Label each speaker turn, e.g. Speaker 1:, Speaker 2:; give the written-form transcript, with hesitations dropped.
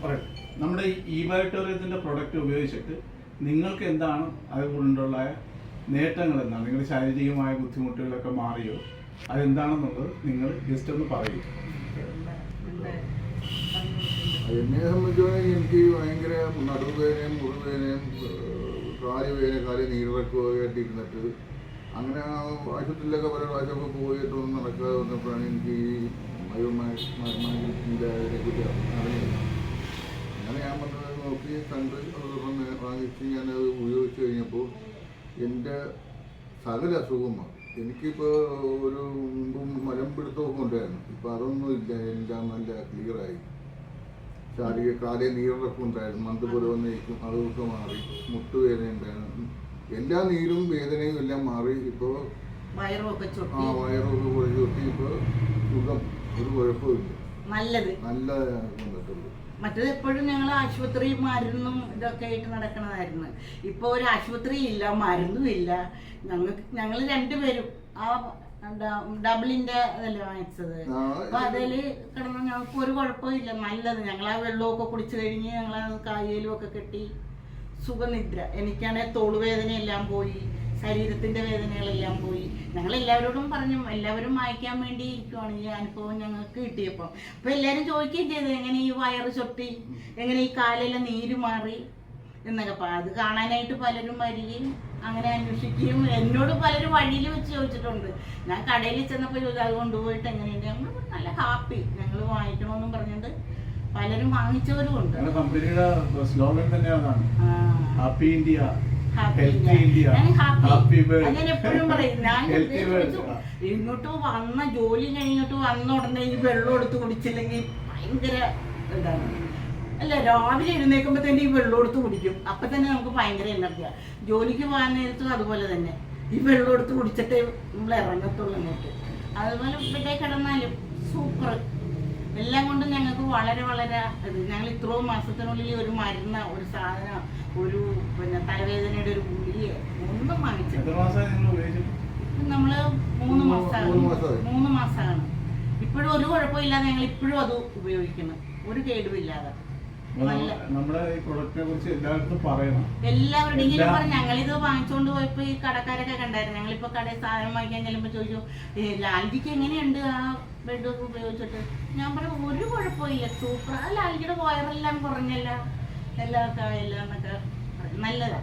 Speaker 1: പറയട്ടെ, നമ്മുടെ ഈ ബയോട്ടോറിയത്തിൻ്റെ പ്രൊഡക്റ്റ് ഉപയോഗിച്ചിട്ട് നിങ്ങൾക്ക് എന്താണ് അതുകൊണ്ടുള്ള നേട്ടങ്ങൾ എന്താണ്? നിങ്ങളുടെ ശാരീരികമായ ബുദ്ധിമുട്ടുകളൊക്കെ മാറിയോ? അതെന്താണെന്നുള്ളത് നിങ്ങൾ ജസ്റ്റ് ഒന്ന് പറയൂ.
Speaker 2: എന്നെ സംബന്ധിച്ചാണെങ്കിൽ എനിക്ക് ഭയങ്കര നടുവേദനയും മുറിവേദനയും കാല് നീരിറക്കുകയൊക്കെ ആയിട്ടിരുന്നിട്ട് അങ്ങനെ ആശുപത്രിയിലൊക്കെ പല പ്രാവശ്യമൊക്കെ പോയിട്ടൊന്നും നടക്കാതെ വന്നപ്പോഴാണ് എനിക്ക് ഈ മയോമൈഗ്രത്തിൻ്റെ അതിനെക്കുറിച്ച് അറിഞ്ഞത്. അങ്ങനെ ഞാൻ വന്നത് നോക്കി കണ്ട് അത് വാങ്ങിച്ച് ഞാനത് ഉപയോഗിച്ച് കഴിഞ്ഞപ്പോൾ എൻ്റെ സകല അസുഖമാണ്. എനിക്കിപ്പോൾ ഒരു മുമ്പും മലമ്പിടുത്തമൊക്കെ ഉണ്ടായിരുന്നു. ഇപ്പോൾ അതൊന്നും ഇല്ല, എല്ലാം നല്ല ക്ലിയറായി. കാലേ നീരിറക്കം ഉണ്ടായിരുന്നു, മന്ത് പോലെ വന്നേക്കും, അതൊക്കെ മാറി. മുട്ടുവേദന ഉണ്ടായിരുന്നു, എല്ലാ നീരും വേദനയും എല്ലാം മാറി. ഇപ്പോൾ വയറൊക്കെ പൊഴിച്ചൊട്ടി ഇപ്പോൾ സുഖം, ഒരു കുഴപ്പമില്ല, നല്ല കൊണ്ടിട്ടുള്ളൂ.
Speaker 3: മറ്റേത് എപ്പോഴും ഞങ്ങൾ ആശുപത്രി മരുന്നും ഇതൊക്കെ ആയിട്ട് നടക്കണതായിരുന്നു. ഇപ്പോൾ ഒരു ആശുപത്രി ഇല്ല, മരുന്നും ഇല്ല. ഞങ്ങൾ രണ്ടുപേരും ആ ഡബിളിന്റെ അതല്ലേ വാങ്ങിച്ചത്. അപ്പൊ അതില് കിടന്ന് ഞങ്ങൾക്ക് ഒരു കുഴപ്പമില്ല, നല്ലത്. ഞങ്ങൾ ആ വെള്ളമൊക്കെ കുടിച്ചു കഴിഞ്ഞ് ഞങ്ങൾ കായലും ഒക്കെ കെട്ടി സുഖനിദ്ര. എനിക്കാണെങ്കിൽ തോളുവേദനയെല്ലാം പോയി, ശരീരത്തിന്റെ വേദനകളെല്ലാം പോയി. ഞങ്ങൾ എല്ലാവരോടും പറഞ്ഞു, എല്ലാവരും വായിക്കാൻ വേണ്ടി ഇരിക്കുവാണ് ഈ അനുഭവം ഞങ്ങൾക്ക് കിട്ടിയപ്പോൾ. അപ്പൊ എല്ലാവരും ചോദിക്കുകയും ചെയ്തു, എങ്ങനെ ഈ വയറ് ചൊട്ടി, എങ്ങനെ ഈ കാലെല്ലാം നീര് മാറി എന്നൊക്കെ. അപ്പം അത് കാണാനായിട്ട് പലരും വരികയും അങ്ങനെ അന്വേഷിക്കുകയും എന്നോട് പലരും വഴിയിൽ വെച്ച് ചോദിച്ചിട്ടുണ്ട്. ഞാൻ കടയിൽ ചെന്നപ്പോൾ ചോദിച്ചു അത് കൊണ്ടുപോയിട്ട് എങ്ങനെയുണ്ട്. ഞങ്ങൾ നല്ല ഹാപ്പി, ഞങ്ങൾ വാങ്ങിക്കണമെന്നും പറഞ്ഞിട്ട് പലരും വാങ്ങിച്ചവരും ഉണ്ട്.
Speaker 1: കമ്പനിയുടെ സ്ലോഗൻ തന്നെ അതാണ്, ഹാപ്പി ഇന്ത്യ,
Speaker 3: ഞാൻ എപ്പോഴും പറയും. ഞാൻ ഇങ്ങോട്ട് വന്ന ജോലി കഴിഞ്ഞിട്ട് വന്ന ഉടനെ ഈ വെള്ളം എടുത്ത് കുടിച്ചില്ലെങ്കിൽ ഭയങ്കര ഇതാണ്. അല്ല, രാവിലെ എഴുന്നേൽക്കുമ്പോൾ തന്നെ ഈ വെള്ളം എടുത്ത് കുടിക്കും. അപ്പം തന്നെ നമുക്ക് ഭയങ്കര എനർജിയാണ്. ജോലിക്ക് പോകാൻ നേരത്തും അതുപോലെ തന്നെ ഈ വെള്ളം എടുത്ത് കുടിച്ചിട്ടേ നമ്മൾ ഇറങ്ങത്തുള്ളൂ ഇങ്ങോട്ട്. അതുപോലെ ഇവിടെ കിടന്നാലും സൂപ്പർ, എല്ലാം കൊണ്ടും ഞങ്ങൾക്ക് വളരെ വളരെ ഇത്. ഞങ്ങൾ ഇത്രയും മാസത്തിനുള്ളിൽ ഒരു മരുന്ന്, ഒരു സാധനം, ഒരു തലവേദനയുടെ ഒരു ഗുളിക ഒന്നും വാങ്ങിച്ചത്. നമ്മള് 3 മാസമാണ്. ഇപ്പോഴും ഒരു കുഴപ്പമില്ലാതെ ഞങ്ങൾ ഇപ്പോഴും അത് ഉപയോഗിക്കണം, ഒരു കേടുമില്ലാതെ. എല്ലാവരുടെയും ഇങ്ങനെ പറഞ്ഞു. ഞങ്ങളിത് വാങ്ങിച്ചുകൊണ്ട് പോയപ്പോ ഈ കടക്കാരൊക്കെ കണ്ടായിരുന്നു. ഞങ്ങളിപ്പോ കടയിൽ സാധനം വാങ്ങിക്കാൻ ചെല്ലുമ്പോ ചോദിച്ചു, ലാൽജിക്ക് എങ്ങനെയുണ്ട് ആ ബെഡ് ഉപയോഗിച്ചിട്ട്? ഞാൻ പറഞ്ഞു ഒരു കുഴപ്പമില്ല, സൂപ്പർ. ആ ലാൽജിയുടെ വയറെല്ലാം കുറഞ്ഞല്ല, എല്ലാവർക്കും എല്ലാം എന്നൊക്കെ നല്ലതാ.